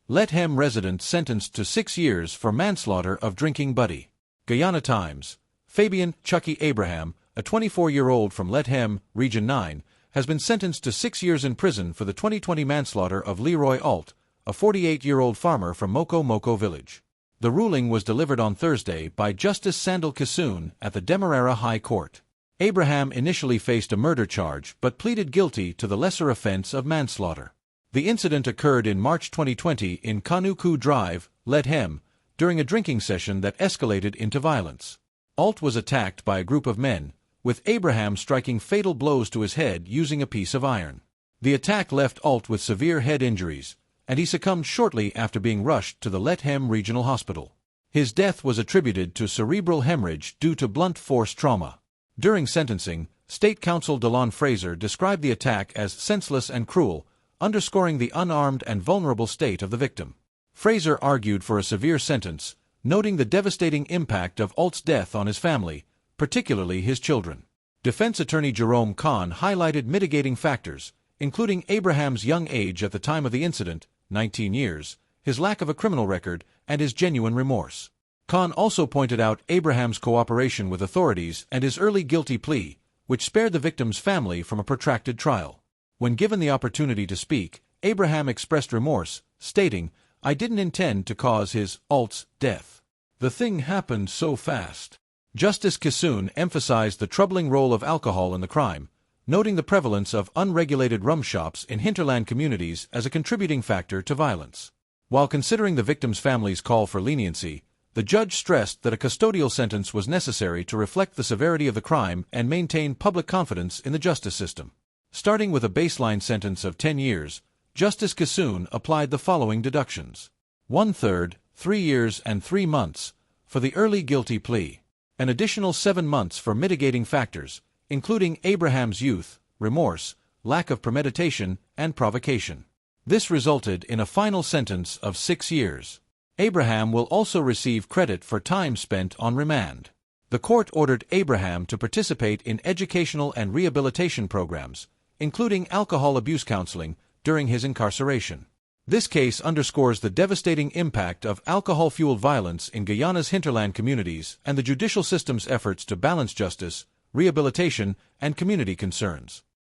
Lethem resident sentenced to 6 years for manslaughter of drinking buddy. Guyana Times. Fabian Chucky Abraham, a 24-year-old from Lethem, Region 9, has been sentenced to 6 years in prison for the 2020 manslaughter of Leroy Alt, a 48-year-old farmer from Moko Moko village. The ruling was delivered on Thursday by Justice Sandal Kissoon at the Demerara High Court. Abraham initially faced a murder charge but pleaded guilty to the lesser offense of manslaughter. The incident occurred in March 2020 in Kanuku Drive, Lethem, during a drinking session that escalated into violence. Alt was attacked by a group of men, with Abraham striking fatal blows to his head using a piece of iron. The attack left Alt with severe head injuries, and he succumbed shortly after being rushed to the Lethem Regional Hospital. His death was attributed to cerebral hemorrhage due to blunt force trauma. During sentencing, State Counsel Delon Fraser described the attack as senseless and cruel, underscoring the unarmed and vulnerable state of the victim. Fraser argued for a severe sentence, noting the devastating impact of Alt's death on his family, particularly his children. Defense attorney Jerome Kahn highlighted mitigating factors, including Abraham's young age at the time of the incident, 19 years, his lack of a criminal record, and his genuine remorse. Kahn also pointed out Abraham's cooperation with authorities and his early guilty plea, which spared the victim's family from a protracted trial. When given the opportunity to speak, Abraham expressed remorse, stating, "I didn't intend to cause his, Alt's, death. The thing happened so fast." Justice Kissoon emphasized the troubling role of alcohol in the crime, noting the prevalence of unregulated rum shops in hinterland communities as a contributing factor to violence. While considering the victim's family's call for leniency, the judge stressed that a custodial sentence was necessary to reflect the severity of the crime and maintain public confidence in the justice system. Starting with a baseline sentence of 10 years, Justice Kissoon applied the following deductions: 1/3, 3 years and 3 months, for the early guilty plea. An additional 7 months for mitigating factors, including Abraham's youth, remorse, lack of premeditation, and provocation. This resulted in a final sentence of 6 years. Abraham will also receive credit for time spent on remand. The court ordered Abraham to participate in educational and rehabilitation programs, including alcohol abuse counseling, during his incarceration. This case underscores the devastating impact of alcohol-fueled violence in Guyana's hinterland communities and the judicial system's efforts to balance justice, rehabilitation, and community concerns.